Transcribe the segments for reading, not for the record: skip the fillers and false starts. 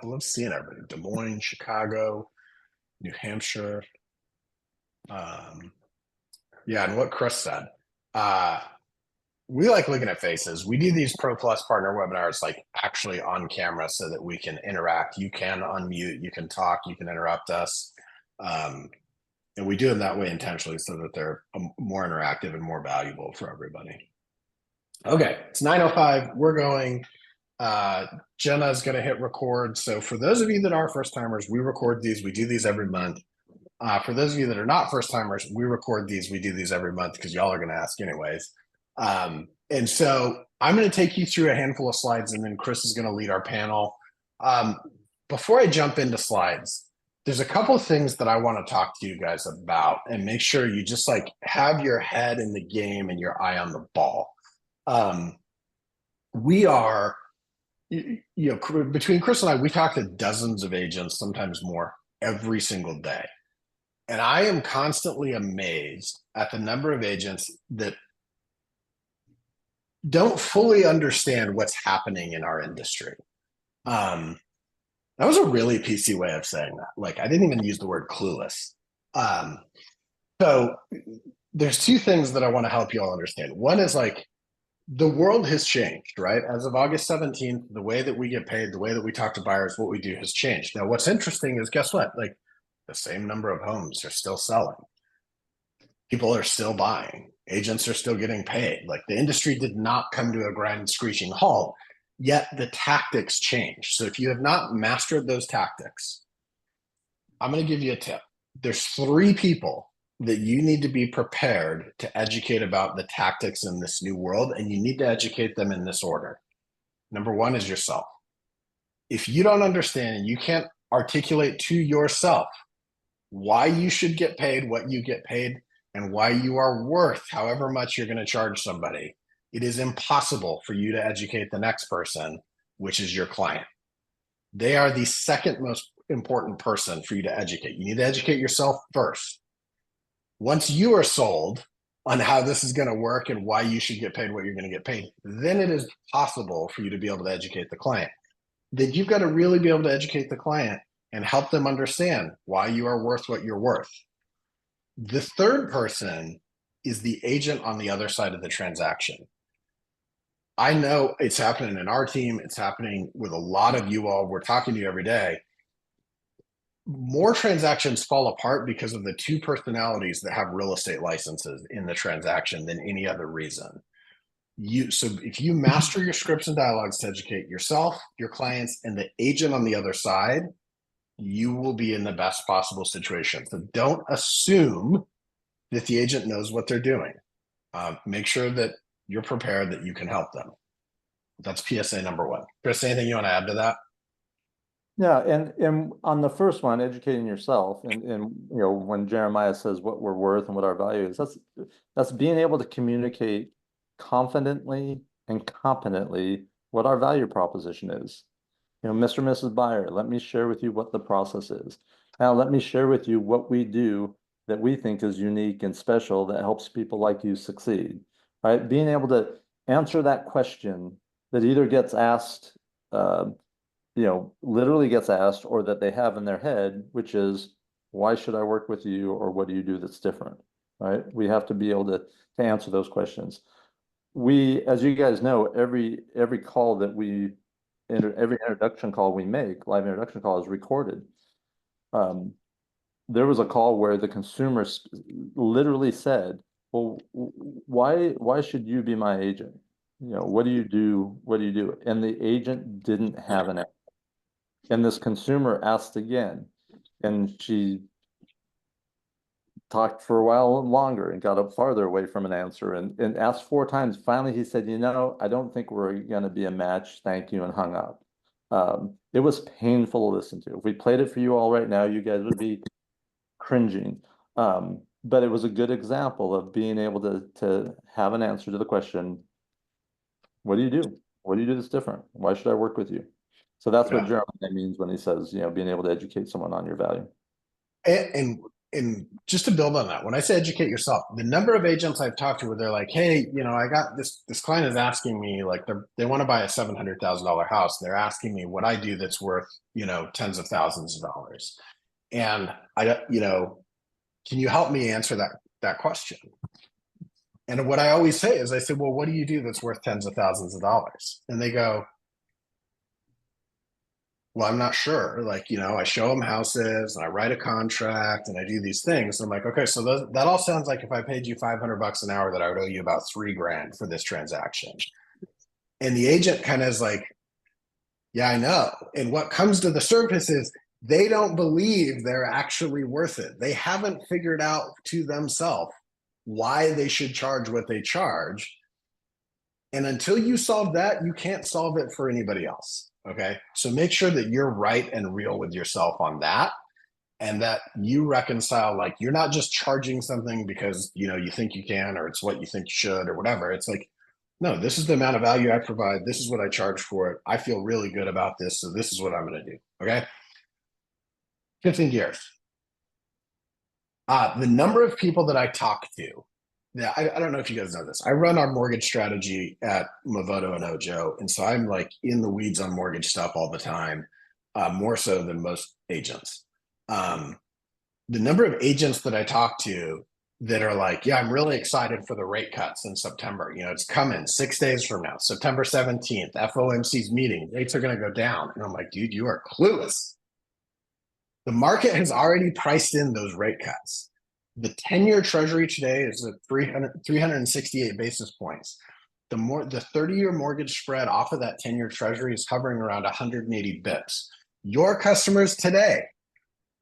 I love seeing everybody. Des Moines, Chicago, New Hampshire. Um, yeah, and what Chris said. Uh, we like looking at faces. We do these Pro Plus partner webinars like actually on camera so that we can interact. You can unmute, you can talk, you can interrupt us. And we do them that way intentionally so that they're more interactive and more valuable for everybody. Okay, it's 9:05. We're going. Jenna's going to hit record. So for those of you that are first timers, we record these. We do these every month. For those of you that are not first timers, we record these. We do these every month because y'all are going to ask anyways. And so I'm going to take you through a handful of slides, and then Chris is going to lead our panel. Before I jump into slides, there's a couple of things that I want to talk to you guys about and make sure you just like have your head in the game and your eye on the ball. We are, you know, between Chris and I, we talk to dozens of agents, sometimes more, every single day. And I am constantly amazed at the number of agents that don't fully understand what's happening in our industry. That was a really PC way of saying that. Like, I didn't even use the word clueless. So there's two things that I want to help you all understand. One is like, the world has changed, right? As of August 17th, the way that we get paid, the way that we talk to buyers, what we do has changed. Now, what's interesting is guess what? Like, the same number of homes are still selling. People are still buying. Agents are still getting paid. Like, the industry did not come to a grind screeching halt, yet the tactics change. So if you have not mastered those tactics, I'm going to give you a tip. There's 3 people that you need to be prepared to educate about the tactics in this new world, and you need to educate them in this order. Number 1 is yourself. If you don't understand and you can't articulate to yourself why you should get paid what you get paid and why you are worth however much you're going to charge somebody, it is impossible for you to educate the next person, which is your client. They are the second most important person for you to educate. You need to educate yourself first. Once you are sold on how this is going to work and why you should get paid what you're going to get paid, then it is possible for you to be able to educate the client. Then you've got to really be able to educate the client and help them understand why you are worth what you're worth. The third person is the agent on the other side of the transaction. I know it's happening in our team. It's happening with a lot of you all. We're talking to you every day. More transactions fall apart because of the 2 personalities that have real estate licenses in the transaction than any other reason. So if you master your scripts and dialogues to educate yourself, your clients, and the agent on the other side, you will be in the best possible situation. So don't assume that the agent knows what they're doing. Make sure that you're prepared, that you can help them. That's PSA number 1. Chris, anything you want to add to that? Yeah, and on the first one, educating yourself, and you know, when Jeremiah says what we're worth and what our value is, that's being able to communicate confidently and competently what our value proposition is. You know, Mr. and Mrs. Buyer, let me share with you what the process is. Now, let me share with you what we do that we think is unique and special that helps people like you succeed, right? Being able to answer that question that either gets asked, you know, literally gets asked, or that they have in their head, which is, why should I work with you, or what do you do that's different, right? We have to be able to answer those questions. We, as you guys know, every call that we, every introduction call we make, live introduction call, is recorded. There was a call where the consumer literally said, well, why should you be my agent? You know, what do you do? What do you do? And the agent didn't have an answer. And this consumer asked again, and she talked for a while longer and got up farther away from an answer, and asked 4 times. Finally, he said, you know, I don't think we're going to be a match. Thank you, and hung up. It was painful to listen to. If we played it for you all right now, you guys would be cringing. But it was a good example of being able to have an answer to the question, what do you do? What do you do that's different? Why should I work with you? So that's what Jeremiah means when he says, you know, being able to educate someone on your value. And and just to build on that, when I say educate yourself, the number of agents I've talked to where they're like, hey, I got this client is asking me, like, they want to buy a $700,000 house. They're asking me what I do that's worth, tens of thousands of dollars. And can you help me answer that question? And what I always say is, I say, well, what do you do that's worth tens of thousands of dollars? And they go, well, I'm not sure. Like, I show them houses and I write a contract and I do these things. I'm like, okay, so that all sounds like if I paid you $500 an hour, that I would owe you about $3,000 for this transaction. And the agent kind of is like, yeah, I know. And what comes to the surface is they don't believe they're actually worth it. They haven't figured out to themselves why they should charge what they charge. And until you solve that, you can't solve it for anybody else. Okay. So make sure that you're right and real with yourself on that, and that you reconcile, like, you're not just charging something because, you think you can, or it's what you think you should, or whatever. It's like, no, this is the amount of value I provide. This is what I charge for it. I feel really good about this. So this is what I'm going to do. Okay. 15 gears. The number of people that I talk to, yeah, I don't know if you guys know this. I run our mortgage strategy at Movoto and Ojo. And so I'm like in the weeds on mortgage stuff all the time, more so than most agents. The number of agents that I talk to that are like, yeah, I'm really excited for the rate cuts in September. It's coming 6 days from now, September 17th, FOMC's meeting, rates are going to go down. And I'm like, dude, you are clueless. The market has already priced in those rate cuts. The 10-year treasury today is at 368 basis points. The 30-year mortgage spread off of that 10-year treasury is hovering around 180 bips. Your customers today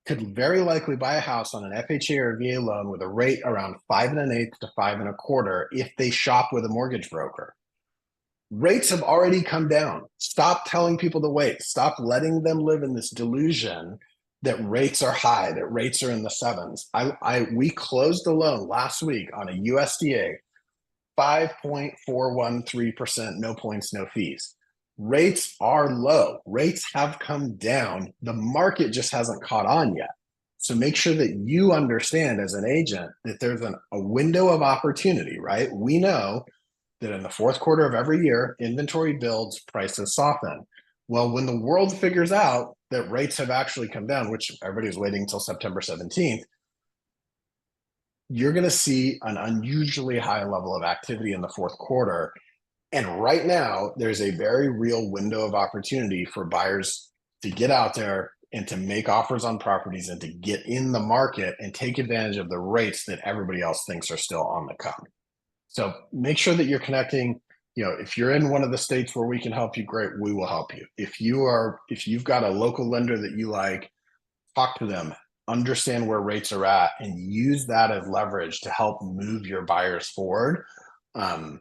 could very likely buy a house on an FHA or VA loan with a rate around 5 1/8 to 5 1/4 if they shop with a mortgage broker. Rates have already come down. Stop telling people to wait. Stop letting them live in this delusion that rates are high, that rates are in the sevens. We closed the loan last week on a USDA 5.413%, no points, no fees. Rates are low. Rates have come down. The market just hasn't caught on yet. So make sure that you understand as an agent that there's a window of opportunity, right? We know that in the fourth quarter of every year, inventory builds, prices soften. Well, when the world figures out that rates have actually come down, which everybody's waiting until September 17th, you're going to see an unusually high level of activity in the fourth quarter. And right now, there's a very real window of opportunity for buyers to get out there and to make offers on properties and to get in the market and take advantage of the rates that everybody else thinks are still on the come. So make sure that you're connecting. If you're in one of the states where we can help you, great, we will help you. If you've got a local lender that you like, talk to them, understand where rates are at, and use that as leverage to help move your buyers forward. I'm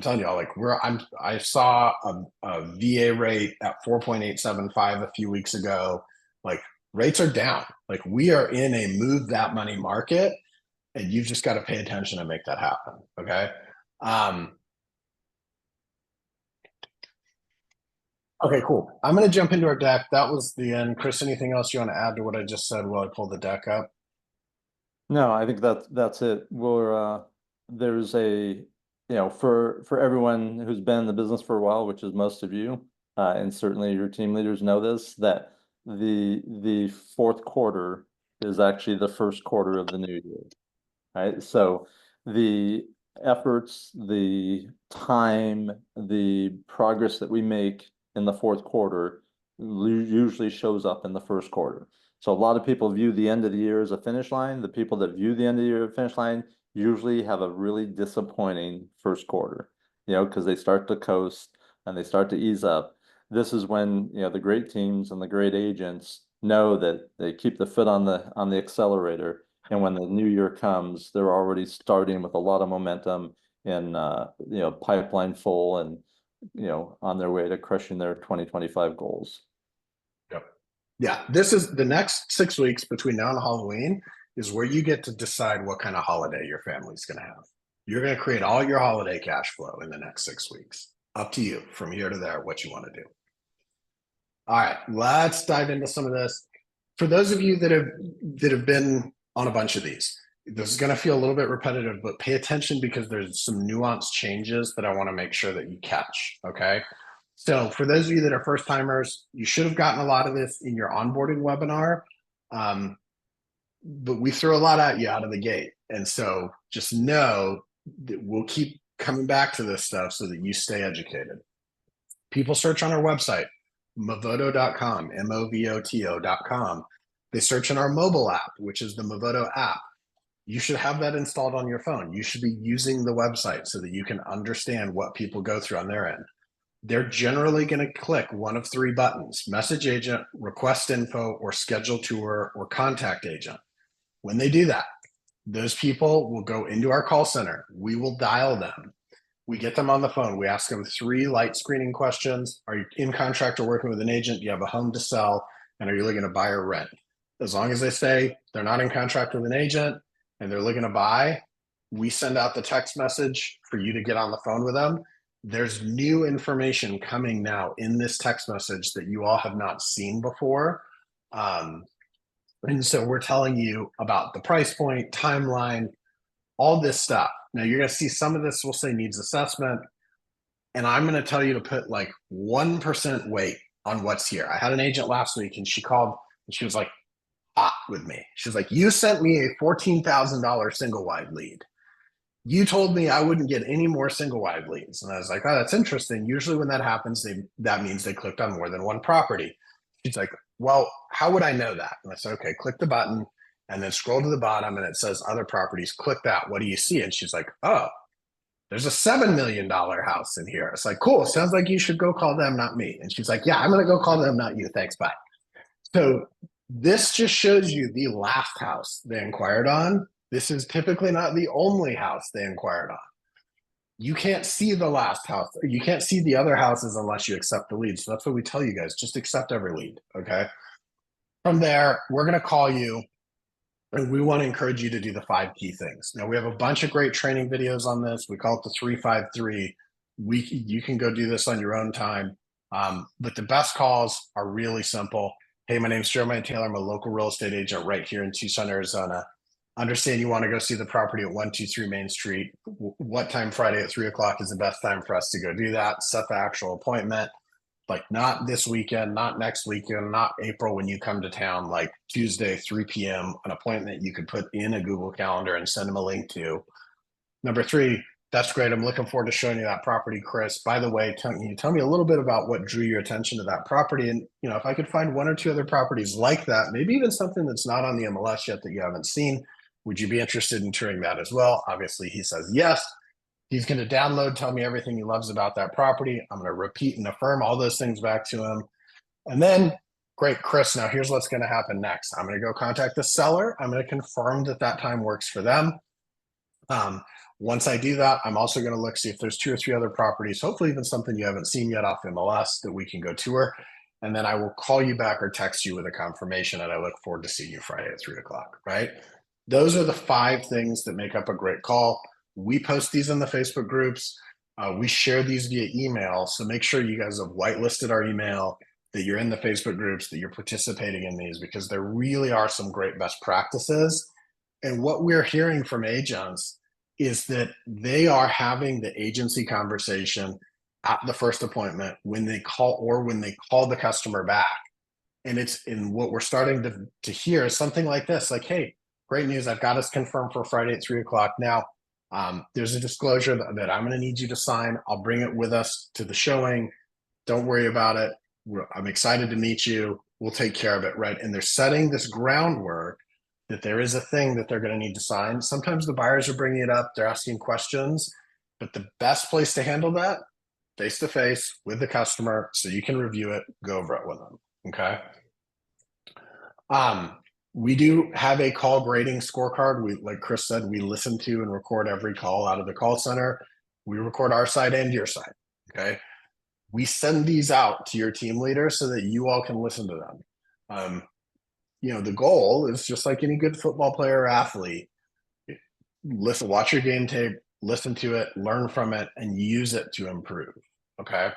telling you all, like, I saw a VA rate at 4.875 a few weeks ago. Like, rates are down. Like, we are in a move that money market, and you've just got to pay attention and make that happen. Okay. Okay, cool. I'm going to jump into our deck. That was the end. Chris, anything else you want to add to what I just said while I pull the deck up? No, I think that's it. There's for everyone who's been in the business for a while, which is most of you, and certainly your team leaders know this, that the fourth quarter is actually the first quarter of the new year. Right. So the efforts, the time, the progress that we make in the fourth quarter usually shows up in the first quarter. So a lot of people view the end of the year as a finish line. The people that view the end of the year as a finish line usually have a really disappointing first quarter, because they start to coast and they start to ease up. This is when, the great teams and the great agents know that they keep the foot on the accelerator. And when the new year comes, they're already starting with a lot of momentum and, pipeline full and, on their way to crushing their 2025 goals. Yep. Yeah. This is the next 6 weeks between now and Halloween is where you get to decide what kind of holiday your family's going to have. You're going to create all your holiday cash flow in the next 6 weeks. Up to you from here to there, what you want to do. All right, let's dive into some of this. For those of you that have been on a bunch of these, this is going to feel a little bit repetitive, but pay attention because there's some nuanced changes that I want to make sure that you catch. Okay. So for those of you that are first timers, you should have gotten a lot of this in your onboarding webinar. But we throw a lot at you out of the gate. And so just know that we'll keep coming back to this stuff so that you stay educated. People search on our website, movoto.com, movoto.com. They search in our mobile app, which is the Movoto app. You should have that installed on your phone. You should be using the website so that you can understand what people go through on their end. They're generally going to click one of three buttons: message agent, request info, or schedule tour, or contact agent. When they do that, those people will go into our call center. We will dial them. We get them on the phone. We ask them 3 light screening questions. Are you in contract or working with an agent? Do you have a home to sell? And are you looking to buy or rent? As long as they say they're not in contract with an agent and they're looking to buy, we send out the text message for you to get on the phone with them. There's new information coming now in this text message that you all have not seen before. And so we're telling you about the price point, timeline, all this stuff. Now you're going to see some of this will say needs assessment. And I'm going to tell you to put like 1% weight on what's here. I had an agent last week and she called and she was like, hot with me. She was like, you sent me a $14,000 single wide lead. You told me I wouldn't get any more single wide leads. And I was like, oh, that's interesting. Usually when that happens, that means they clicked on more than one property. She's like, well, how would I know that? And I said, okay, click the button and then scroll to the bottom and it says other properties. Click that. What do you see? And she's like, oh, there's a $7 million house in here. It's like, cool. Sounds like you should go call them, not me. And she's like, yeah, I'm going to go call them, not you. Thanks. Bye. So this just shows you the last house they inquired on. This is typically not the only house they inquired on. You can't see the last house. You can't see the other houses unless you accept the lead. So that's what we tell you guys. Just accept every lead. Okay. From there, we're going to call you and we want to encourage you to do the 5 key things. Now we have a bunch of great training videos on this. We call it the 3-5-3. You can go do this on your own time. But the best calls are really simple. Hey, my name is Jeremiah Taylor. I'm a local real estate agent right here in Tucson, Arizona. Understand you want to go see the property at 123 Main Street. What time Friday at 3 o'clock is the best time for us to go do that? Set the actual appointment. Like not this weekend, not next weekend, not April when you come to town, like Tuesday, 3 p.m., an appointment you could put in a Google Calendar and send them a link to. Number 3, that's great. I'm looking forward to showing you that property, Chris. By the way, can you tell me a little bit about what drew your attention to that property? And, you know, if I could find 1 or 2 other properties like that, maybe even something that's not on the MLS yet that you haven't seen, would you be interested in touring that as well? Obviously, he says yes. He's going to download, tell me everything he loves about that property. I'm going to repeat and affirm all those things back to him. And then, great, Chris, now here's what's going to happen next. I'm going to go contact the seller. I'm going to confirm that that time works for them. Once I do that, I'm also going to look, see if there's 2 or 3 other properties, hopefully even something you haven't seen yet off MLS that we can go tour. And then I will call you back or text you with a confirmation. And I look forward to seeing you Friday at 3 o'clock, right? Those are the 5 things that make up a great call. We post these in the Facebook groups. We share these via email. So make sure you guys have whitelisted our email, that you're in the Facebook groups, that you're participating in these, because there really are some great best practices. And what we're hearing from agents is that they are having the agency conversation at the first appointment when they call or when they call the customer back. And it's in what we're starting to hear is something like this, like, hey, great news. I've got us confirmed for Friday at 3 o'clock. Now, there's a disclosure that I'm going to need you to sign. I'll bring it with us to the showing. Don't worry about it. I'm excited to meet you. We'll take care of it, right? And they're setting this groundwork that there is a thing that they're going to need to sign. Sometimes the buyers are bringing it up. They're asking questions. But the best place to handle that, face-to-face with the customer so you can review it, go over it with them, okay? We do have a call grading scorecard. We, like Chris said, we listen to and record every call out of the call center. We record our side and your side, okay? We send these out to your team leader so that you all can listen to them. You know, the goal is just like any good football player or athlete, listen, watch your game tape, listen to it, learn from it, and use it to improve, okay?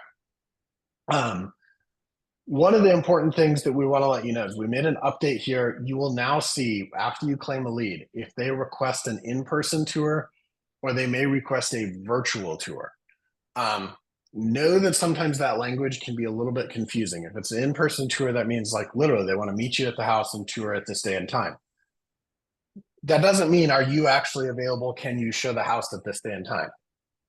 One of the important things that we want to let you know is we made an update here. You will now see after you claim a lead, if they request an in-person tour or they may request a virtual tour. Um, know that sometimes that language can be a little bit confusing. If it's an in-person tour, that means like literally they want to meet you at the house and tour at this day and time. That doesn't mean are you actually available? Can you show the house at this day and time?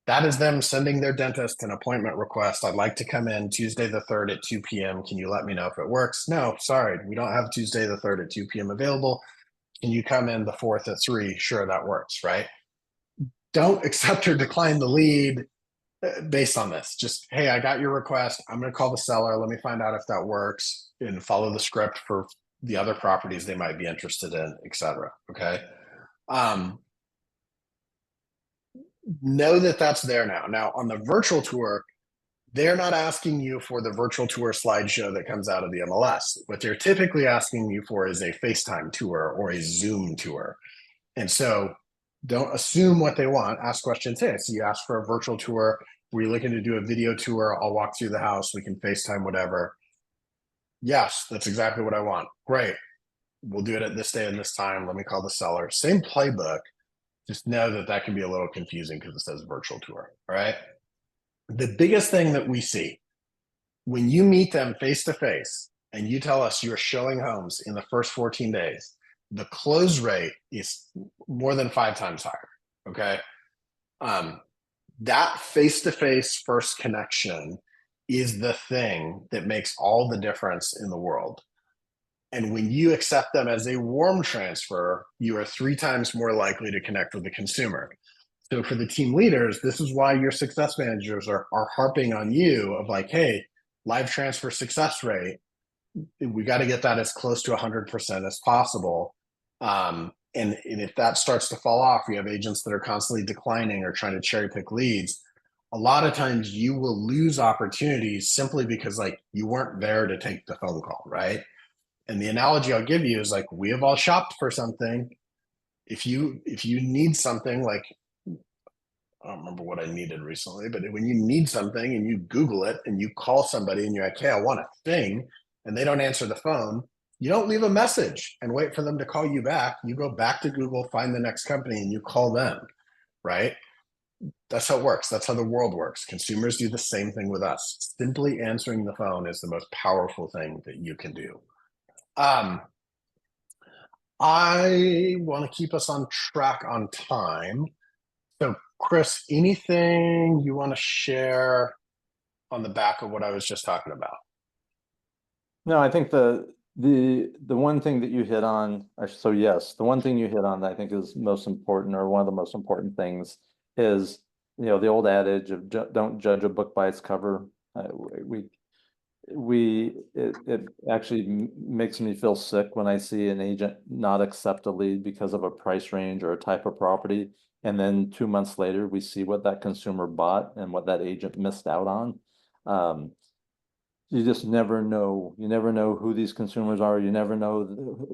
That is them sending their dentist an appointment request. I'd like to come in Tuesday the 3rd at 2 p.m. Can you let me know if it works? No, sorry, we don't have Tuesday the 3rd at 2 p.m. available. Can you come in the 4th at 3? Sure, that works, right? Don't accept or decline the lead based on this. Just, hey, I got your request. I'm going to call the seller. Let me find out if that works and follow the script for the other properties they might be interested in, etc. Okay. Know that that's there now. Now on the virtual tour, they're not asking you for the virtual tour slideshow that comes out of the MLS. What they're typically asking you for is a FaceTime tour or a Zoom tour. And so don't assume what they want. Ask questions. Hey, so you asked for a virtual tour. Were you looking to do a video tour? I'll walk through the house. We can FaceTime, whatever. Yes, that's exactly what I want. Great. We'll do it at this day and this time. Let me call the seller. Same playbook. Just know that that can be a little confusing because it says virtual tour. All right. The biggest thing that we see when you meet them face to face and you tell us you're showing homes in the first 14 days, the close rate is more than 5 times higher. Okay. That face to face first connection is the thing that makes all the difference in the world. And when you accept them as a warm transfer, you are 3 times more likely to connect with the consumer. So for the team leaders, this is why your success managers are harping on you of like, hey, live transfer success rate, we got to get that as close to 100% as possible. And if that starts to fall off, you have agents that are constantly declining or trying to cherry pick leads. A lot of times you will lose opportunities simply because like you weren't there to take the phone call, right? And the analogy I'll give you is like we have all shopped for something. If you need something like I don't remember what I needed recently, but when you need something and you Google it and you call somebody and you're like, hey, I want a thing, and they don't answer the phone, you don't leave a message and wait for them to call you back. You go back to Google, find the next company, and you call them, right? That's how it works. That's how the world works. Consumers do the same thing with us. Simply answering the phone is the most powerful thing that you can do. I want to keep us on track on time. So, Chris, anything you want to share on the back of what I was just talking about? No, I think the one thing that you hit on, so yes, the one thing you hit on that I think is most important, or one of the most important things, is the old adage of don't judge a book by its cover. It actually makes me feel sick when I see an agent not accept a lead because of a price range or a type of property, and then 2 months later we see what that consumer bought and what that agent missed out on. You just never know. You never know who these consumers are. You never know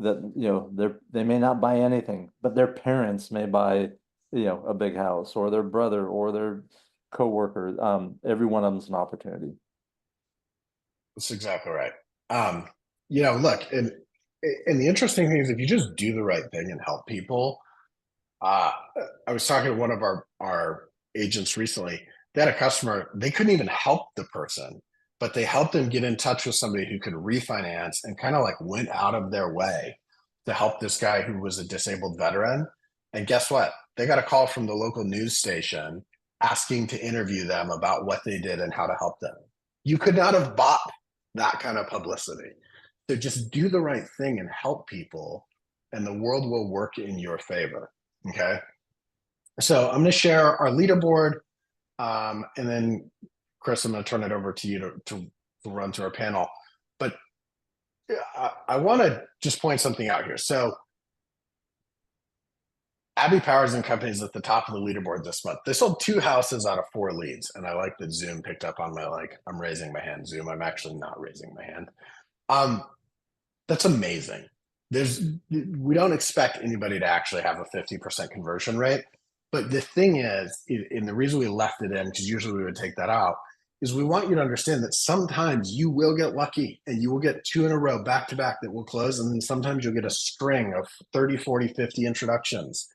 that they may not buy anything, but their parents may buy a big house, or their brother, or their coworker. Every one of them's an opportunity. That's exactly right. Look, and the interesting thing is if you just do the right thing and help people, I was talking to one of our agents recently. They had a customer, they couldn't even help the person, but they helped them get in touch with somebody who could refinance and kind of like went out of their way to help this guy who was a disabled veteran. And guess what? They got a call from the local news station asking to interview them about what they did and how to help them. You could not have bought that kind of publicity. So just do the right thing and help people, and the world will work in your favor. Okay. So I'm going to share our leaderboard. And then, Chris, I'm going to turn it over to you to run through our panel. But I want to just point something out here. So Abbey Powers and Company is at the top of the leaderboard this month. They sold 2 houses out of 4 leads. And I like that Zoom picked up on my, I'm raising my hand. Zoom, I'm actually not raising my hand. That's amazing. We don't expect anybody to actually have a 50% conversion rate. But the thing is, and the reason we left it in, because usually we would take that out, is we want you to understand that sometimes you will get lucky and you will get 2 in a row back to back that will close. And then sometimes you'll get a string of 30, 40, 50 introductions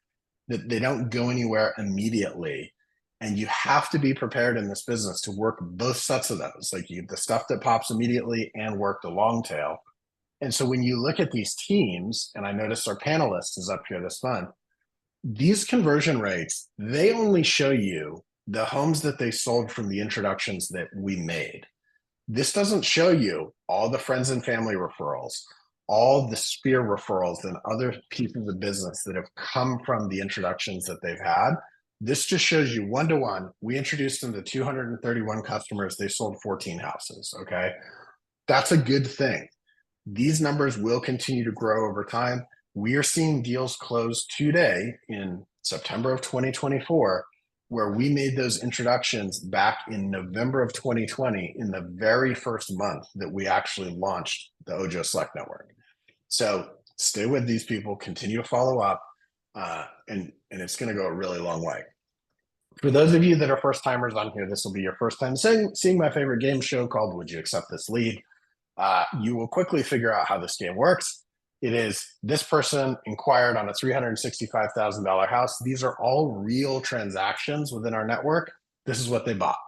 that they don't go anywhere immediately. And you have to be prepared in this business to work both sets of those, like the stuff that pops immediately and work the long tail. And so when you look at these teams, and I noticed our panelist is up here this month, these conversion rates, they only show you the homes that they sold from the introductions that we made. This doesn't show you all the friends and family referrals, all the Sphere referrals and other pieces of business that have come from the introductions that they've had. This just shows you one-to-one. We introduced them to 231 customers. They sold 14 houses, okay? That's a good thing. These numbers will continue to grow over time. We are seeing deals close today in September of 2024, where we made those introductions back in November of 2020, in the very first month that we actually launched the Ojo Select Network. So stay with these people, continue to follow up, and it's going to go a really long way. For those of you that are first timers on here, this will be your first time seeing my favorite game show called Would You Accept This Lead? You will quickly figure out how this game works. It is this person inquired on a $365,000 house. These are all real transactions within our network. This is what they bought.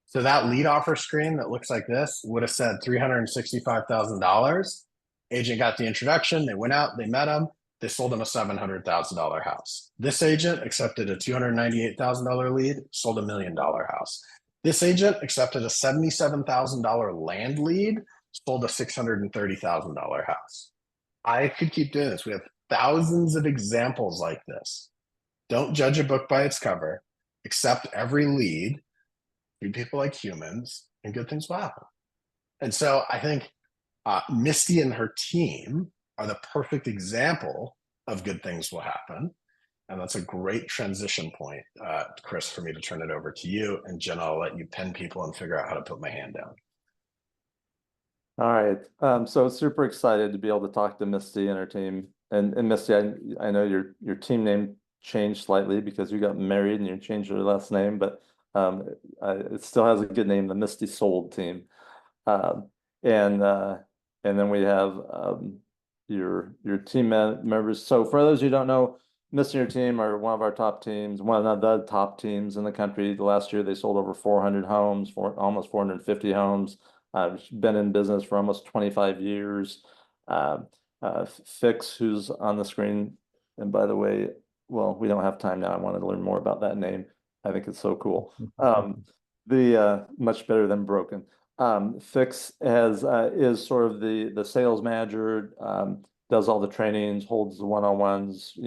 So that lead offer screen that looks like this would have said $365,000. Agent got the introduction. They went out, they met him. They sold him a $700,000 house. This agent accepted a $298,000 lead, sold $1 million house. This agent accepted a $77,000 land lead, sold a $630,000 house. I could keep doing this. We have thousands of examples like this. Don't judge a book by its cover. Accept every lead. Treat people like humans, and good things will happen. And so I think Misty and her team are the perfect example of good things will happen. And that's a great transition point, Chris, for me to turn it over to you. And Jen, I'll let you pen people and figure out how to put my hand down. All right. So super excited to be able to talk to Misty and her team. And Misty, I know your team name changed slightly because you got married and you changed your last name, but it still has a good name, the Misty Sold team. And then we have your team members. So for those who don't know, Misty and her team are one of our top teams, one of the top teams in the country. Last year they sold over 400 homes, almost 450 homes. Been in business for almost 25 years. Fix, who's on the screen, and by the way, well, we don't have time now. I wanted to learn more about that name. I think it's so cool. The much better than Broken. Fix is sort of the sales manager, does all the trainings, holds the one-on-ones,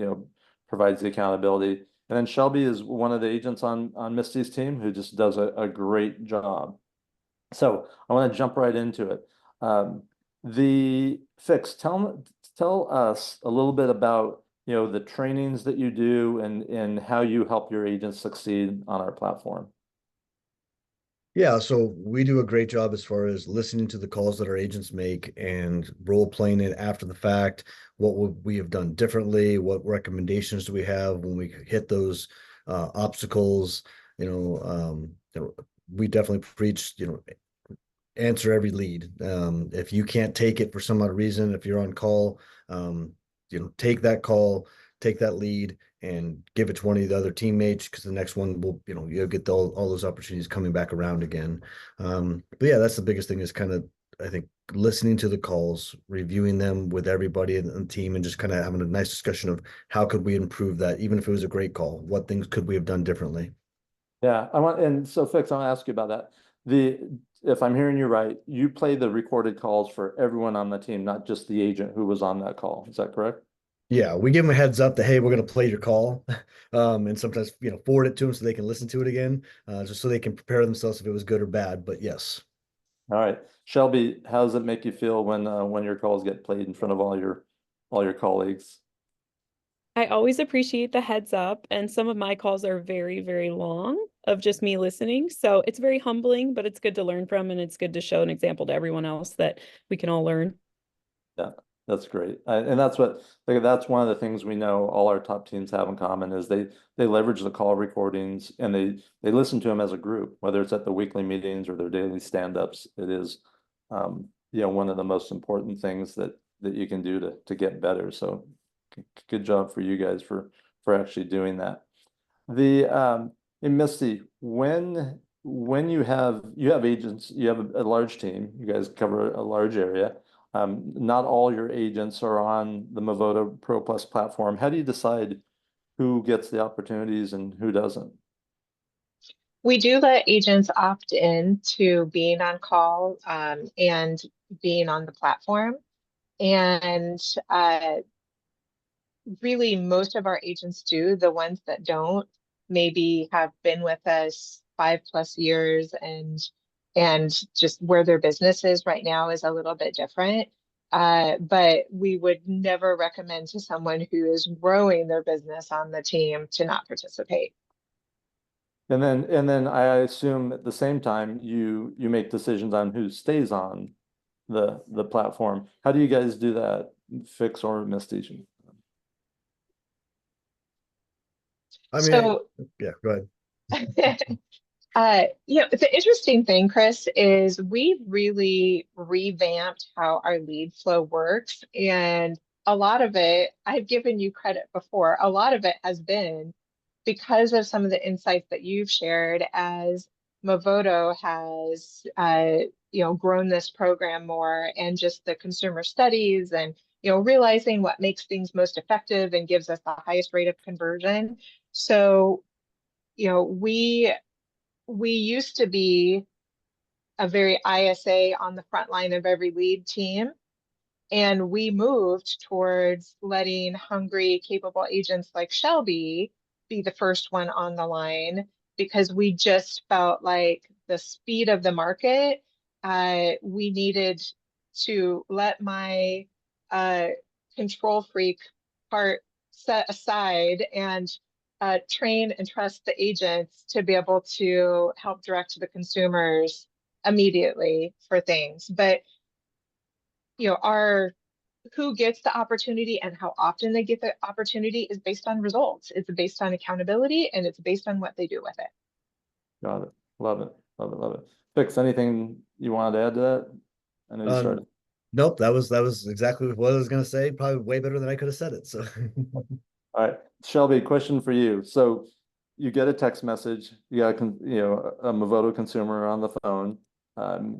provides the accountability. And then Shelby is one of the agents on Misty's team who just does a great job. So I want to jump right into it. The Fix, tell us a little bit about the trainings that you do and how you help your agents succeed on our platform. Yeah, so we do a great job as far as listening to the calls that our agents make and role playing it after the fact. What would we have done differently? What recommendations do we have when we hit those obstacles? We definitely preach, answer every lead. If you can't take it for some other reason, if you're on call, take that call, take that lead, and give it to one of the other teammates, because the next one will, you'll get all those opportunities coming back around again. But yeah, that's the biggest thing is kind of, I think, listening to the calls, reviewing them with everybody in the team, and just kind of having a nice discussion of how could we improve that, even if it was a great call, what things could we have done differently? Yeah, so Fix, I want to ask you about that. If I'm hearing you right, you play the recorded calls for everyone on the team, not just the agent who was on that call. Is that correct? Yeah, we give them a heads up that, hey, we're going to play your call, and sometimes forward it to them so they can listen to it again, just so they can prepare themselves if it was good or bad. But yes. All right, Shelby, how does it make you feel when your calls get played in front of all your colleagues? I always appreciate the heads up, and some of my calls are very, very long of just me listening. So it's very humbling, but it's good to learn from, and it's good to show an example to everyone else that we can all learn. Yeah. That's great. And that's what, like, that's one of the things we know all our top teams have in common is they leverage the call recordings and they listen to them as a group, whether it's at the weekly meetings or their daily stand-ups. It is, one of the most important things that you can do to get better. So good job for you guys for actually doing that. And Misty, when you have agents, you have a large team, you guys cover a large area. Not all your agents are on the Movoto Pro Plus platform. How do you decide who gets the opportunities and who doesn't? We do let agents opt in to being on call and being on the platform. And really, most of our agents do. The ones that don't maybe have been with us 5+ years and just where their business is right now is a little bit different. But we would never recommend to someone who is growing their business on the team to not participate. And then I assume at the same time you make decisions on who stays on the platform. How do you guys do that, Fix or Misty? I mean, So yeah, go ahead. The interesting thing, Chris, is we really revamped how our lead flow works. And a lot of it, I've given you credit before, a lot of it has been because of some of the insights that you've shared as Movoto has, grown this program more and just the consumer studies and, realizing what makes things most effective and gives us the highest rate of conversion. So, we used to be a very ISA on the front line of every lead team. And we moved towards letting hungry, capable agents like Shelby be the first one on the line because we just felt like the speed of the market, we needed to let my control freak part set aside and train and trust the agents to be able to help direct the consumers immediately for things. But our who gets the opportunity and how often they get the opportunity is based on results. It's based on accountability and it's based on what they do with it. Got it. Love it. Love it. Love it. Fix, anything you wanted to add to that? I know you started. Nope, that was exactly what I was gonna say. Probably way better than I could have said it. So All right, Shelby, question for you. So you get a text message, you got a Movoto consumer on the phone.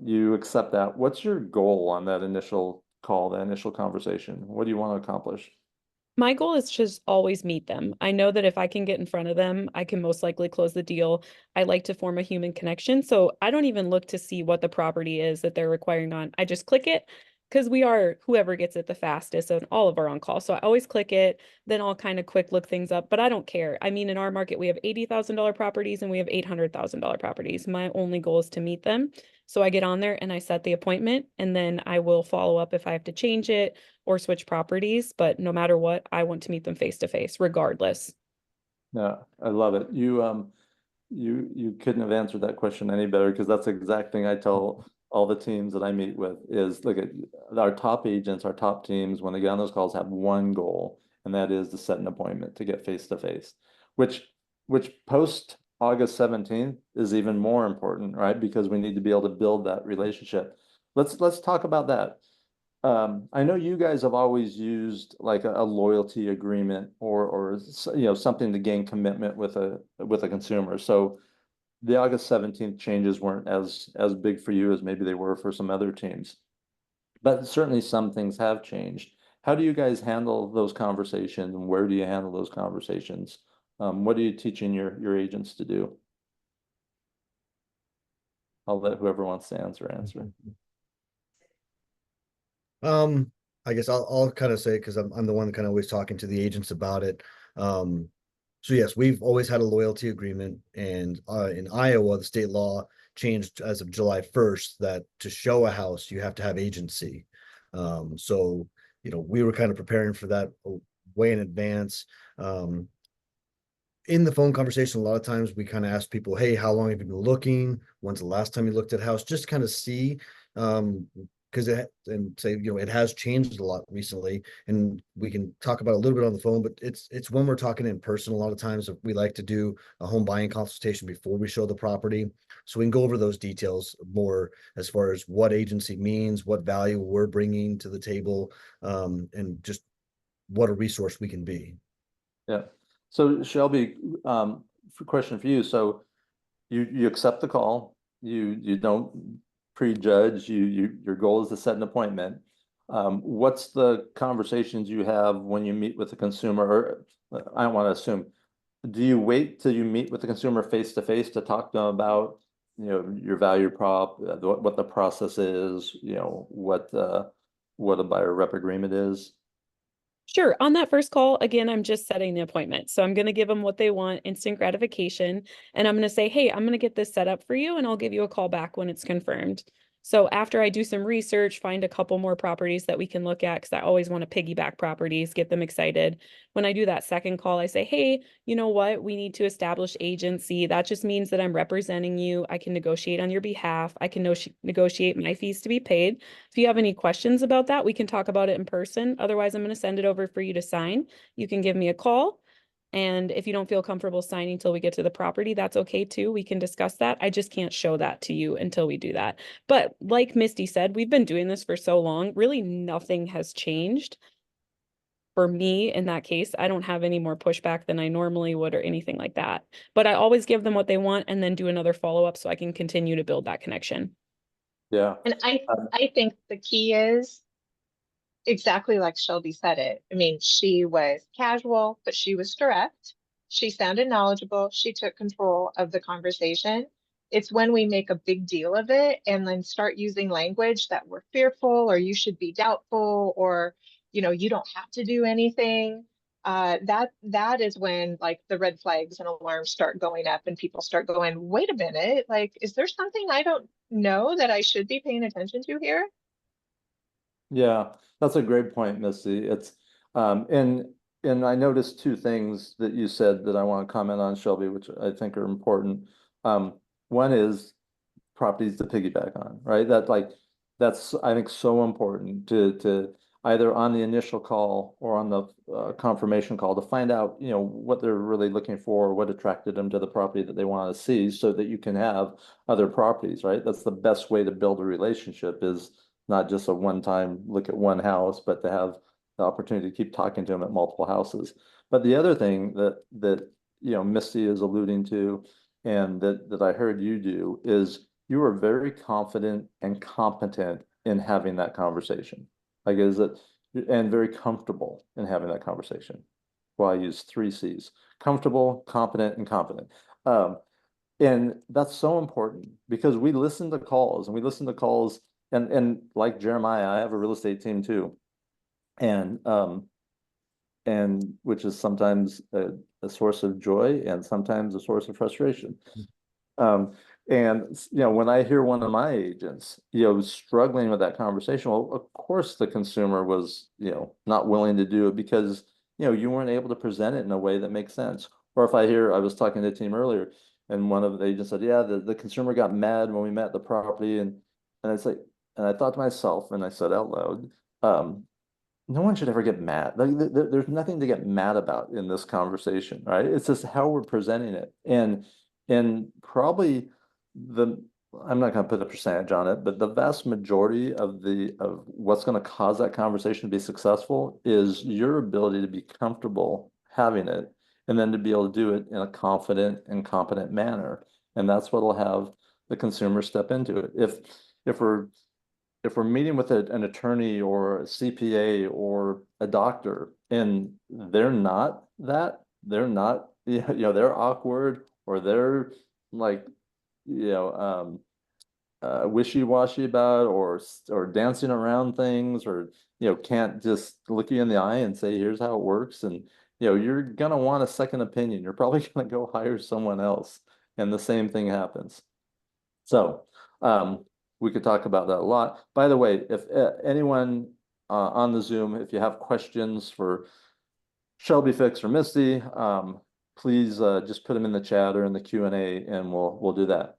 You accept that. What's your goal on that initial call, that initial conversation? What do you want to accomplish? My goal is just always meet them. I know that if I can get in front of them, I can most likely close the deal. I like to form a human connection. So I don't even look to see what the property is that they're requiring on. I just click it because we are whoever gets it the fastest and all of our on call. So I always click it, then I'll kind of quick look things up, but I don't care. I mean, in our market, we have $80,000 properties and we have $800,000 properties. My only goal is to meet them. So I get on there and I set the appointment and then I will follow up if I have to change it or switch properties. But no matter what, I want to meet them face to face, regardless. Yeah, I love it. You couldn't have answered that question any better because that's the exact thing I tell all the teams that I meet with is look at our top agents, our top teams, when they get on those calls, have one goal, and that is to set an appointment to get face to face, which post August 17th is even more important, right? Because we need to be able to build that relationship. Let's talk about that. I know you guys have always used like a loyalty agreement or something to gain commitment with a consumer. So the August 17th changes weren't as big for you as maybe they were for some other teams. But certainly some things have changed. How do you guys handle those conversations and where do you handle those conversations? What are you teaching your agents to do? I'll let whoever wants to answer. I guess I'll kind of say because I'm the one kind of always talking to the agents about it. So yes, we've always had a loyalty agreement, and in Iowa, the state law changed as of July 1st that to show a house you have to have agency. So we were kind of preparing for that way in advance. In the phone conversation, a lot of times we kind of ask people, hey, how long have you been looking? When's the last time you looked at a house? Just kind of see because and say, it has changed a lot recently, and we can talk about it a little bit on the phone, but it's when we're talking in person, a lot of times we like to do a home buying consultation before we show the property. So we can go over those details more as far as what agency means, what value we're bringing to the table, and just what a resource we can be. Yeah. So Shelby, question for you. So you accept the call, you don't prejudge, your goal is to set an appointment. What's the conversations you have when you meet with the consumer? Or I don't want to assume, do you wait till you meet with the consumer face to face to talk to them about, your value prop, what the process is, what a buyer rep agreement is? Sure. On that first call, again, I'm just setting the appointment. So I'm going to give them what they want, instant gratification. And I'm going to say, hey, I'm going to get this set up for you and I'll give you a call back when it's confirmed. So after I do some research, find a couple more properties that we can look at, because I always want to piggyback properties, get them excited. When I do that second call, I say, hey, you know what? We need to establish agency. That just means that I'm representing you. I can negotiate on your behalf. I can negotiate my fees to be paid. If you have any questions about that, we can talk about it in person. Otherwise, I'm going to send it over for you to sign. You can give me a call. And if you don't feel comfortable signing till we get to the property, that's okay too. We can discuss that. I just can't show that to you until we do that. But like Misty said, we've been doing this for so long, really nothing has changed. For me, in that case, I don't have any more pushback than I normally would or anything like that. But I always give them what they want and then do another follow-up so I can continue to build that connection. Yeah. And I think the key is exactly like Shelby said it. I mean, she was casual, but she was direct. She sounded knowledgeable. She took control of the conversation. It's when we make a big deal of it and then start using language that we're fearful, or you should be doubtful, or you don't have to do anything. That is when like the red flags and alarms start going up and people start going, wait a minute, like, is there something I don't know that I should be paying attention to here? Yeah, that's a great point, Missy. It's and I noticed two things that you said that I want to comment on, Shelby, which I think are important. One is properties to piggyback on, right? That's I think so important to either on the initial call or on the confirmation call to find out, what they're really looking for, what attracted them to the property that they want to see, so that you can have other properties, right? That's the best way to build a relationship, is not just a one-time look at one house, but to have the opportunity to keep talking to them at multiple houses. But the other thing that Misty is alluding to, and that I heard you do, is you are very confident and competent in having that conversation. Like, and very comfortable in having that conversation. Well, I use 3 C's: comfortable, competent, and confident. And that's so important, because we listen to calls and like Jeremiah, I have a real estate team too. And which is sometimes a source of joy and sometimes a source of frustration. And when I hear one of my agents, struggling with that conversation, well, of course the consumer was, not willing to do it because, you weren't able to present it in a way that makes sense. Or if I was talking to the team earlier, and one of the agents said, yeah, the consumer got mad when we met the property, and it's like, and I thought to myself, and I said out loud, no one should ever get mad. Like, there's nothing to get mad about in this conversation, right? It's just how we're presenting it, and probably I'm not going to put a percentage on it, but the vast majority of what's going to cause that conversation to be successful is your ability to be comfortable having it, and then to be able to do it in a confident and competent manner. And that's what will have the consumer step into it. If we're meeting with an attorney or a CPA or a doctor, and they're not, they're awkward, or they're like, wishy-washy about, or dancing around things, or can't just look you in the eye and say, here's how it works, and you're gonna want a second opinion. You're probably gonna go hire someone else, and the same thing happens. So we could talk about that a lot. By the way, if anyone on the Zoom, if you have questions for Shelby Fix or Misty, please just put them in the chat or in the Q&A, and we'll do that.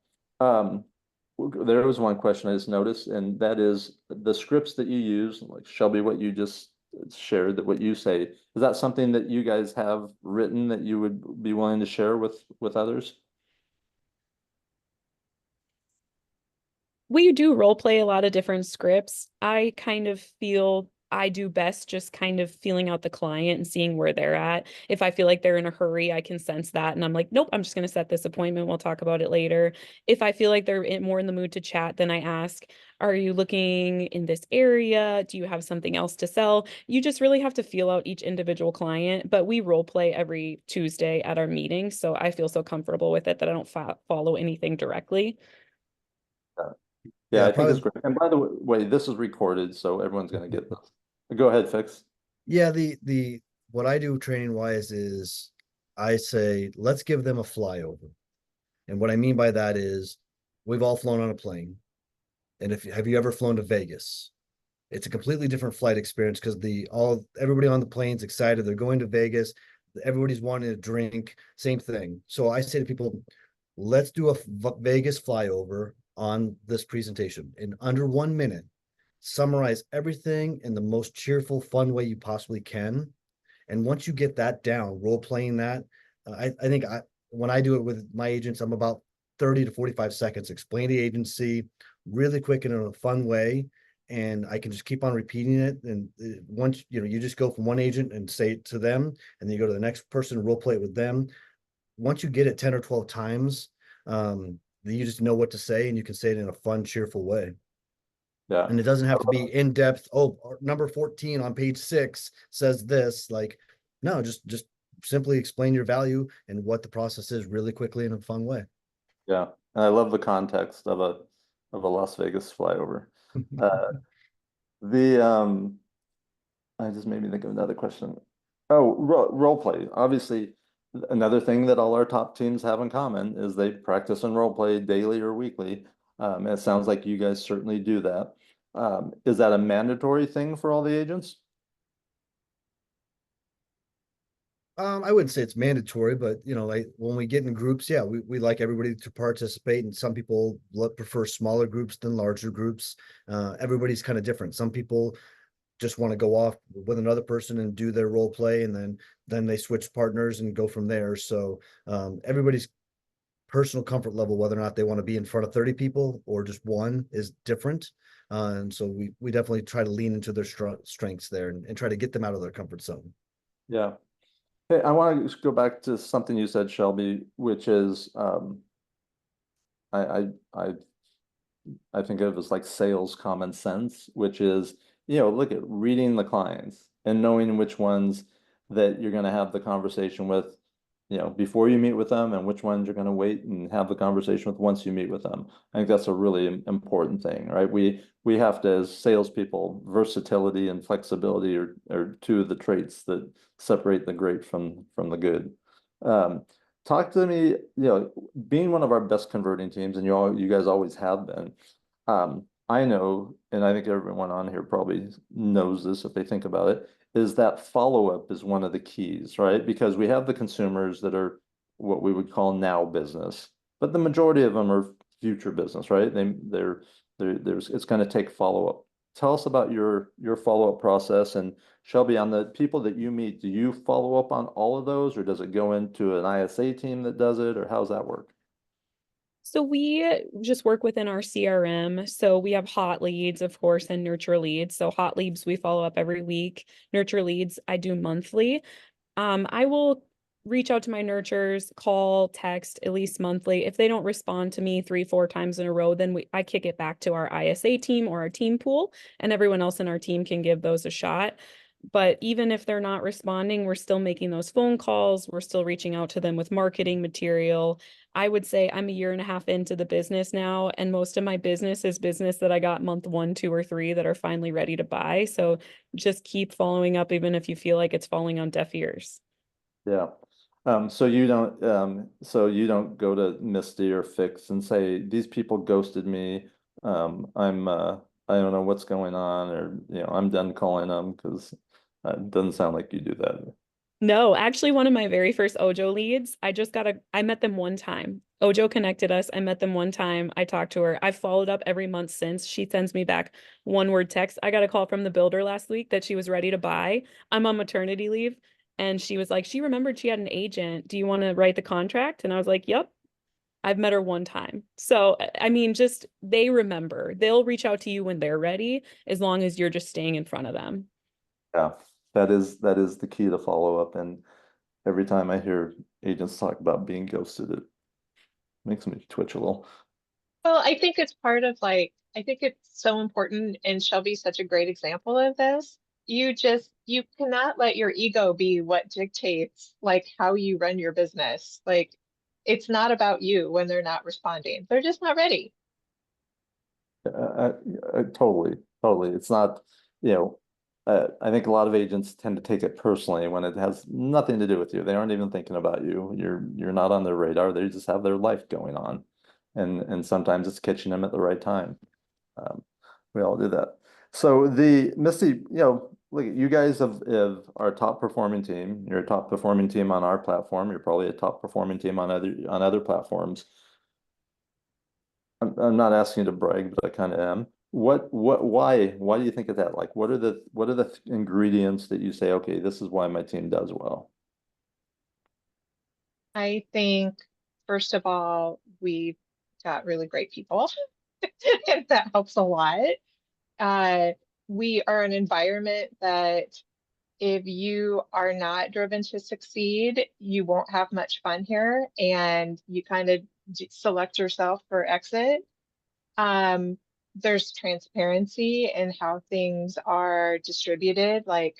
there was one question I just noticed, and that is the scripts that you use, like Shelby, what you just shared, that what you say, is that something that you guys have written that you would be willing to share with others? We do role play a lot of different scripts. I kind of feel I do best just kind of feeling out the client and seeing where they're at. If I feel like they're in a hurry, I can sense that. And I'm like, nope, I'm just going to set this appointment. We'll talk about it later. If I feel like they're more in the mood to chat, then I ask, are you looking in this area? Do you have something else to sell? You just really have to feel out each individual client. But we role play every Tuesday at our meeting. So I feel so comfortable with it that I don't follow anything directly. Yeah, Yeah, I think it's probably. great. And by the way, this is recorded, so everyone's gonna get this. Go ahead, Fix. Yeah, the what I do training wise is I say, let's give them a flyover. And what I mean by that is we've all flown on a plane. And if have you ever flown to Vegas? It's a completely different flight experience because everybody on the plane's excited. They're going to Vegas. Everybody's wanting a drink. Same thing. So I say to people, let's do a Vegas flyover on this presentation in under 1 minute. Summarize everything in the most cheerful, fun way you possibly can. And once you get that down, role playing that, I think when I do it with my agents, I'm about 30 to 45 seconds, explain the agency really quick and in a fun way. And I can just keep on repeating it. And once, you just go from one agent and say it to them, and then you go to the next person, role play it with them. Once you get it 10 or 12 times, then you just know what to say and you can say it in a fun, cheerful way. Yeah. And it doesn't have to be in depth. Oh, number 14 on page 6 says this. Like, no, just simply explain your value and what the process is really quickly in a fun way. Yeah. And I love the context of a Las Vegas flyover. Uh the I just made me think of another question. Oh, role play. Obviously, another thing that all our top teams have in common is they practice and role play daily or weekly. And it sounds like you guys certainly do that. Is that a mandatory thing for all the agents? I wouldn't say it's mandatory, but like when we get in groups, yeah, we like everybody to participate. And some people prefer smaller groups than larger groups. Everybody's kind of different. Some people just want to go off with another person and do their role play, and then they switch partners and go from there. So everybody's personal comfort level, whether or not they want to be in front of 30 people or just one, is different. And so we definitely try to lean into their strengths there and try to get them out of their comfort zone. Yeah. Hey, I want to go back to something you said, Shelby, which is I I I I think of it as like sales common sense, which is, look at reading the clients and knowing which ones that you're going to have the conversation with, before you meet with them, and which ones you're going to wait and have the conversation with once you meet with them. I think that's a really important thing, right? We have to, as salespeople, versatility and flexibility are two of the traits that separate the great from the good. Um, Talk to me, being one of our best converting teams, and you guys always have been. I know, and I think everyone on here probably knows this if they think about it, is that follow-up is one of the keys, right? Because we have the consumers that are what we would call now business, but the majority of them are future business, right? It's going to take follow-up. Tell us about your follow-up process. And Shelby, on the people that you meet, do you follow up on all of those, or does it go into an ISA team that does it, or how's that work? So we just work within our CRM. So we have hot leads, of course, and nurture leads. So hot leads, we follow up every week. Nurture leads, I do monthly. I will reach out to my nurtures, call, text at least monthly. If they don't respond to me 3, 4 times in a row, then I kick it back to our ISA team or our team pool, and everyone else in our team can give those a shot. But even if they're not responding, we're still making those phone calls. We're still reaching out to them with marketing material. I would say I'm a year and a half into the business now, and most of my business is business that I got month 1, 2, or 3 that are finally ready to buy. So just keep following up, even if you feel like it's falling on deaf ears. Yeah. So you don't go to Misty or Fix and say, these people ghosted me. I don't know what's going on, or I'm done calling them, because it doesn't sound like you do that. No, actually, one of my very first Ojo leads, I met them one time. Ojo connected us. I met them one time. I talked to her. I've followed up every month since. She sends me back one word text. I got a call from the builder last week that she was ready to buy. I'm on maternity leave. And she was like, she remembered she had an agent. Do you want to write the contract? And I was like, yep. I've met her one time. So, I mean, just they remember. They'll reach out to you when they're ready, as long as you're just staying in front of them. Yeah, that is the key to follow up. And every time I hear agents talk about being ghosted, it makes me twitch a little. Well, I think it's part of like, I think it's so important, and Shelby's such a great example of this. You cannot let your ego be what dictates like how you run your business. Like, it's not about you when they're not responding. They're just not ready. Totally, totally. It's not, you know, I think a lot of agents tend to take it personally when it has nothing to do with you. They aren't even thinking about you. You're not on their radar. They just have their life going on, and sometimes it's catching them at the right time. Um, we all do that. So the Misty, look, you guys are a top performing team. You're a top performing team on our platform. You're probably a top performing team on other platforms. I'm not asking you to brag, but I kind of am. Why do you think of that? Like, what are the ingredients that you say, okay, this is why my team does well? I think, first of all, we've got really great people, and that helps a lot. Uh, we are an environment that if you are not driven to succeed, you won't have much fun here, and you kind of select yourself for exit. There's transparency in how things are distributed. Like,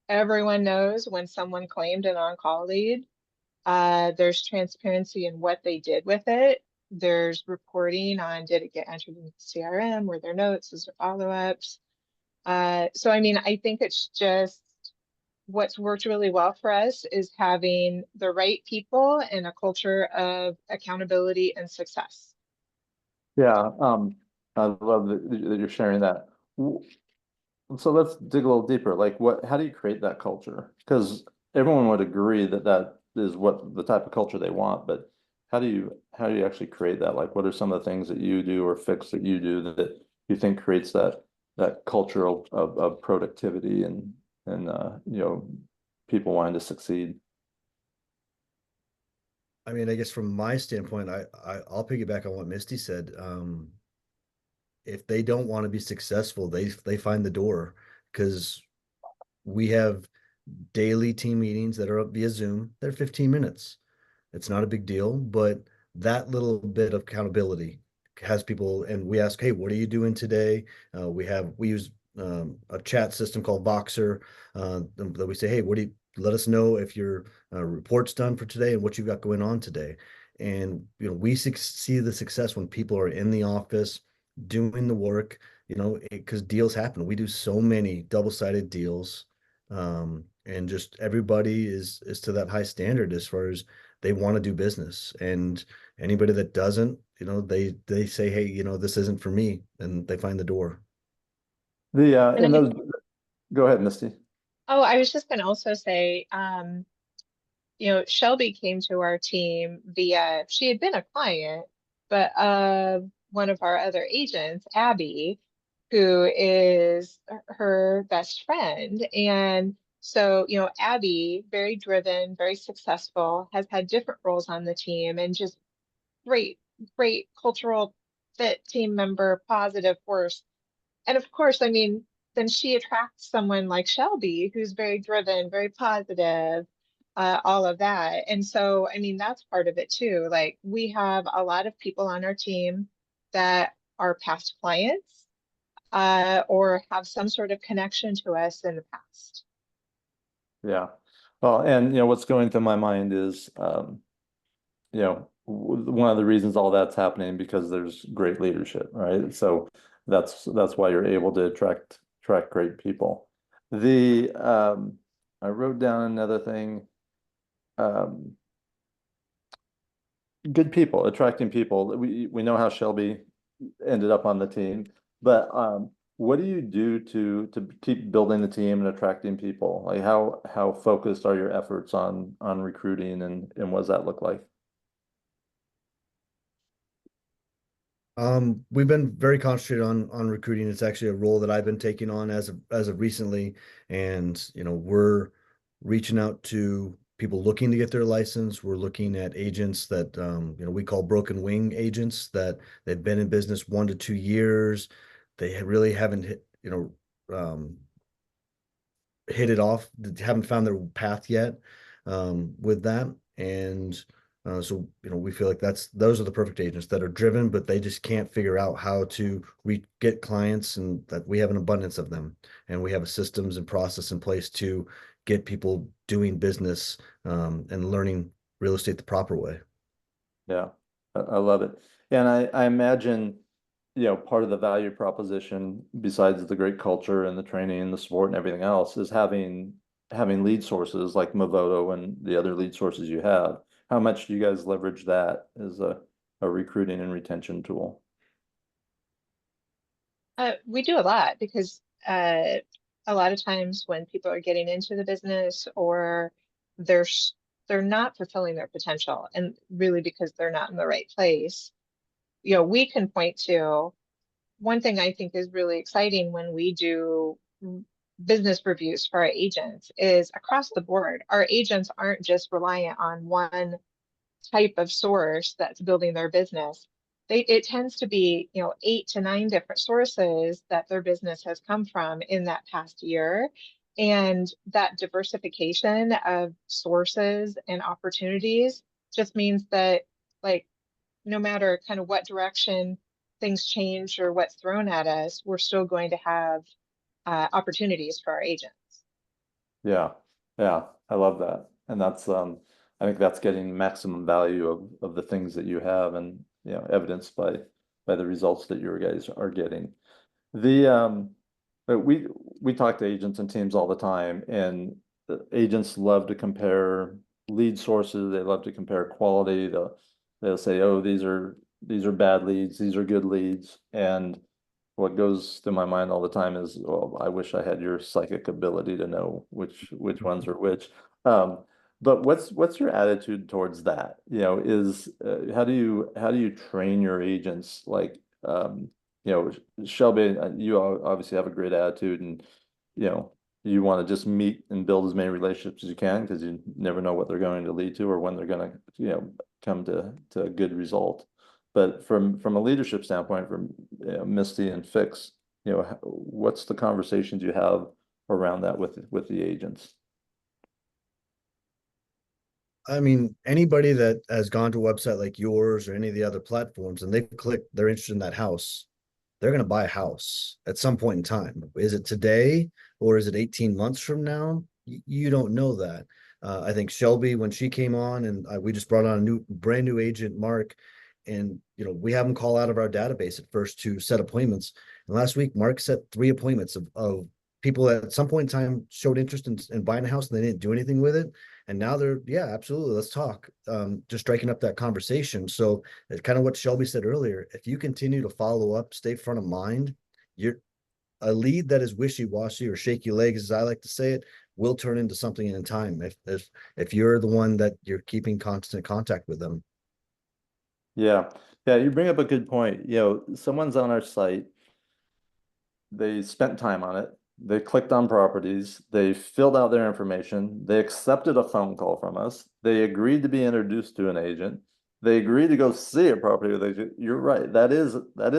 everyone knows when someone claimed an on-call lead. There's transparency in what they did with it. There's reporting on, did it get entered into CRM? Were there notes? Is there follow-ups? So I mean, I think it's just what's worked really well for us is having the right people and a culture of accountability and success. Yeah, I love that you're sharing that. So let's dig a little deeper. Like, how do you create that culture? Because everyone would agree that that is what the type of culture they want, but how do you actually create that? Like, what are some of the things that you do or fix that you do that you think creates that culture of productivity and people wanting to succeed? I mean, I guess from my standpoint, I'll piggyback on what Misty said. If they don't want to be successful, they find the door, because we have daily team meetings that are up via Zoom. They're 15 minutes. It's not a big deal, but that little bit of accountability has people, and we ask, hey, what are you doing today? We use a chat system called Voxer, that we say, hey, let us know if your report's done for today and what you've got going on today. And we see the success when people are in the office doing the work, because deals happen. We do so many double-sided deals, and just everybody is to that high standard as far as they want to do business. And anybody that doesn't, they say, hey, this isn't for me, and they find the door. And And those, go ahead, Misty. oh, I was just going to also say, Shelby came to our team via, she had been a client, but one of our other agents, Abby, who is her best friend. And so, Abby, very driven, very successful, has had different roles on the team, and just great, great cultural fit team member, positive force. And of course, I mean, then she attracts someone like Shelby, who's very driven, very positive, all of that. And so, I mean, that's part of it too. Like, we have a lot of people on our team that are past clients, or have some sort of connection to us in the past. Yeah. Well, and what's going through my mind is, one of the reasons all that's happening because there's great leadership, right? So that's why you're able to attract great people. I wrote down another thing. Good people, attracting people. We know how Shelby ended up on the team, but what do you do to keep building the team and attracting people? Like how focused are your efforts on recruiting and what does that look like? We've been very concentrated on recruiting. It's actually a role that I've been taking on as of recently, and we're reaching out to people looking to get their license. We're looking at agents that we call broken wing agents, that they've been in business 1 to 2 years. They really haven't hit it off, haven't found their path yet with that. And so we feel like those are the perfect agents that are driven, but they just can't figure out how to get clients, and that we have an abundance of them, and we have a systems and process in place to get people doing business and learning real estate the proper way. Yeah, I love it. And I imagine, part of the value proposition, besides the great culture and the training and the support and everything else, is having lead sources like Movoto and the other lead sources you have. How much do you guys leverage that as a recruiting and retention tool? We do a lot because a lot of times when people are getting into the business, or they're not fulfilling their potential, and really because they're not in the right place, we can point to one thing I think is really exciting when we do business reviews for our agents is across the board. Our agents aren't just reliant on one type of source that's building their business. It tends to be 8 to 9 different sources that their business has come from in that past year, and that diversification of sources and opportunities just means that, like, no matter kind of what direction things change or what's thrown at us, we're still going to have opportunities for our agents. Yeah, yeah, I love that. And that's I think that's getting maximum value of the things that you have, and evidenced by the results that your guys are getting. The but we talk to agents and teams all the time, and the agents love to compare lead sources. They love to compare quality. They'll say, oh, these are bad leads, these are good leads. And what goes through my mind all the time is, well, I wish I had your psychic ability to know which ones are which. But what's your attitude towards that? Is how do you train your agents? Like, Shelby, you obviously have a great attitude, and you want to just meet and build as many relationships as you can, because you never know what they're going to lead to or when they're going to come to a good result. But from a leadership standpoint, from Misty and Fix, what's the conversations you have around that with the agents? I mean, anybody that has gone to a website like yours or any of the other platforms and they've clicked, they're interested in that house, they're going to buy a house at some point in time. Is it today or is it 18 months from now? You don't know that. I think Shelby, when she came on, and we just brought on a brand new agent, Mark, and we have him call out of our database at first to set appointments. And last week, Mark set 3 appointments of people that at some point in time showed interest in buying a house, and they didn't do anything with it. And now they're, yeah, absolutely, let's talk. Just striking up that conversation. So it's kind of what Shelby said earlier. If you continue to follow up, stay front of mind, you're a lead that is wishy-washy or shaky legs, as I like to say it, will turn into something in time if you're the one that you're keeping constant contact with them. Yeah, yeah, you bring up a good point. Someone's on our site, they spent time on it, they clicked on properties, they filled out their information, they accepted a phone call from us, they agreed to be introduced to an agent, they agreed to go see a property with agent. You're right, that is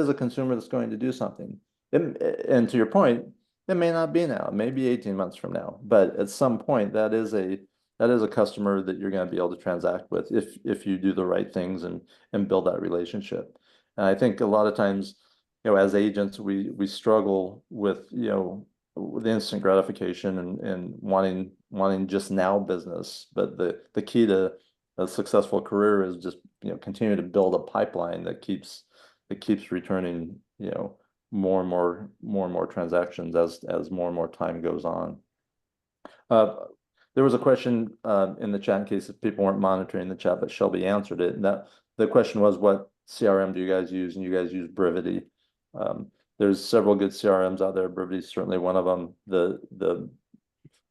a consumer that's going to do something. And to your point, it may not be now, maybe 18 months from now, but at some point that is a customer that you're going to be able to transact with if you do the right things and build that relationship. And I think a lot of times, as agents, we struggle with with instant gratification and wanting just now business. But the key to a successful career is just continue to build a pipeline that keeps returning more and more transactions as more and more time goes on. There was a question in the chat, in case if people weren't monitoring the chat, but Shelby answered it. And that the question was, what CRM do you guys use? And you guys use Brivity. there's several good CRMs out there. Brivity's certainly one of them.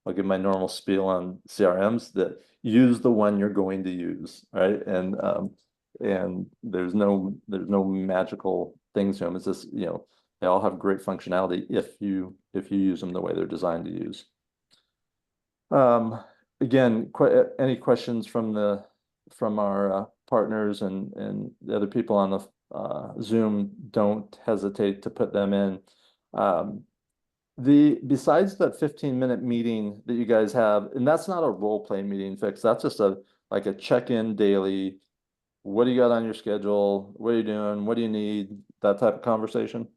I'll give my normal spiel on CRMs, that use the one you're going to use, right? And there's no magical things to them. It's just, you know, they all have great functionality if you use them the way they're designed to use. Again, any questions from our partners and the other people on the Zoom, don't hesitate to put them in. Besides that 15-minute meeting that you guys have, and that's not a role play meeting, Fix, that's just like a check-in daily. What do you got on your schedule? What are you doing? What do you need? That type of conversation.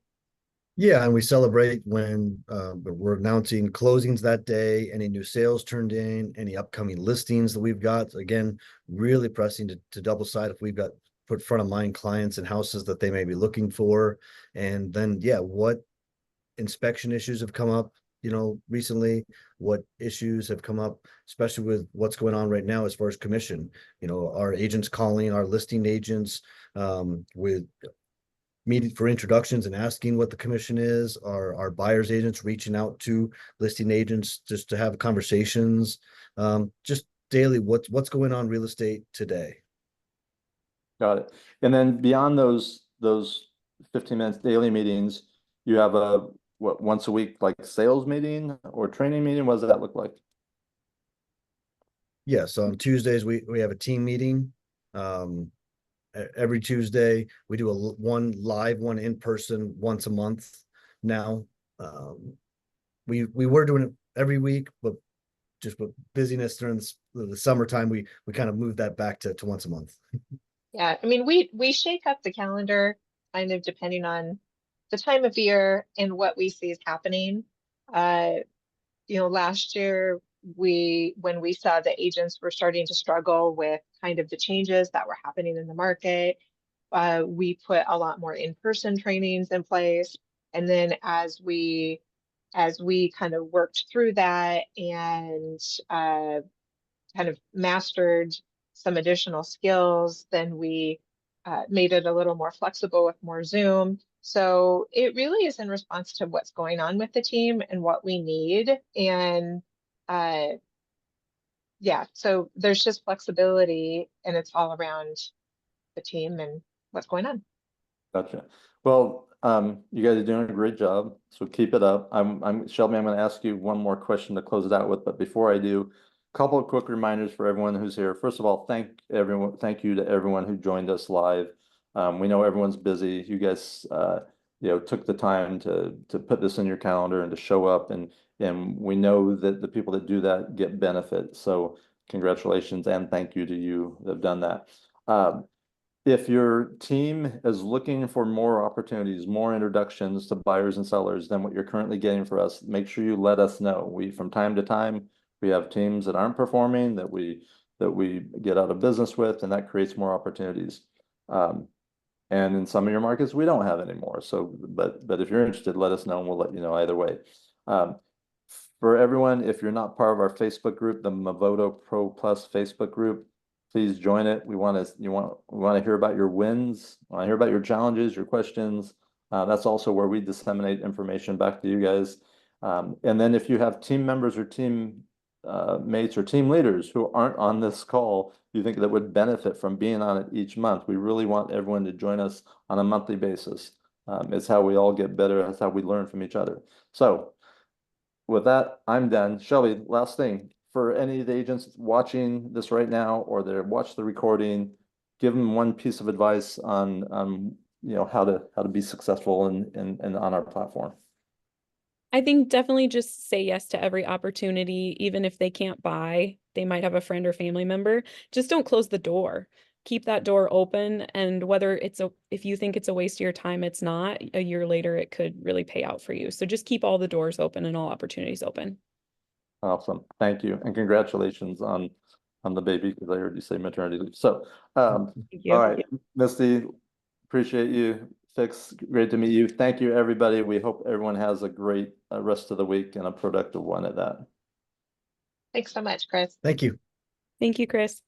Yeah, and we celebrate when we're announcing closings that day, any new sales turned in, any upcoming listings that we've got. Again, really pressing to double side if we've got put front of mind clients and houses that they may be looking for. And then, yeah, what inspection issues have come up, you know, recently, what issues have come up, especially with what's going on right now as far as commission. You know, our agents calling our listing agents with meeting for introductions and asking what the commission is, our buyers agents reaching out to listing agents just to have conversations, just daily, what's going on real estate today. Got it. And then beyond those 15 minutes daily meetings, you have a once a week like sales meeting or training meeting? What does that look like? Yes, on Tuesdays we have a team meeting. Every Tuesday we do one live, one in person once a month now. We were doing it every week, but just with busyness during the summertime, we kind of moved that back to once a month. Yeah, I mean, we shake up the calendar kind of depending on the time of year and what we see is happening. You know, last year when we saw the agents were starting to struggle with kind of the changes that were happening in the market, we put a lot more in-person trainings in place. And then as we kind of worked through that and kind of mastered some additional skills, then we made it a little more flexible with more Zoom. So it really is in response to what's going on with the team and what we need. And yeah, so there's just flexibility and it's all around the team and what's going on. Gotcha. Well, you guys are doing a great job, so keep it up. Shelby, I'm going to ask you one more question to close it out with, but before I do, a couple of quick reminders for everyone who's here. First of all, thank you to everyone who joined us live. We know everyone's busy. You guys, you know, took the time to put this in your calendar and to show up, and we know that the people that do that get benefit. So congratulations and thank you to you that have done that. If your team is looking for more opportunities, more introductions to buyers and sellers than what you're currently getting for us, make sure you let us know. From time to time, we have teams that aren't performing that we get out of business with, and that creates more opportunities. And in some of your markets, we don't have any more. So, but if you're interested, let us know and we'll let you know either way. For everyone, if you're not part of our Facebook group, the Movoto Pro Plus Facebook group, please join it. We want to hear about your wins. We want to hear about your challenges, your questions. That's also where we disseminate information back to you guys. And then if you have team members or team mates or team leaders who aren't on this call, you think that would benefit from being on it each month, we really want everyone to join us on a monthly basis. It's how we all get better. That's how we learn from each other. So with that, I'm done. Shelby, last thing. For any of the agents watching this right now, or they watch the recording, give them one piece of advice on you know, how to be successful and on our platform. I think definitely just say yes to every opportunity, even if they can't buy, they might have a friend or family member. Just don't close the door. Keep that door open, and whether if you think it's a waste of your time, it's not. A year later, it could really pay out for you. So just keep all the doors open and all opportunities open. Awesome. Thank you. And congratulations on the baby, because I heard you say maternity leave. So, Thank you. all right, Misty, appreciate you. Fix, great to meet you. Thank you, everybody. We hope everyone has a great rest of the week and a productive one at that. Thanks so much, Chris. Thank you. Thank you, Chris.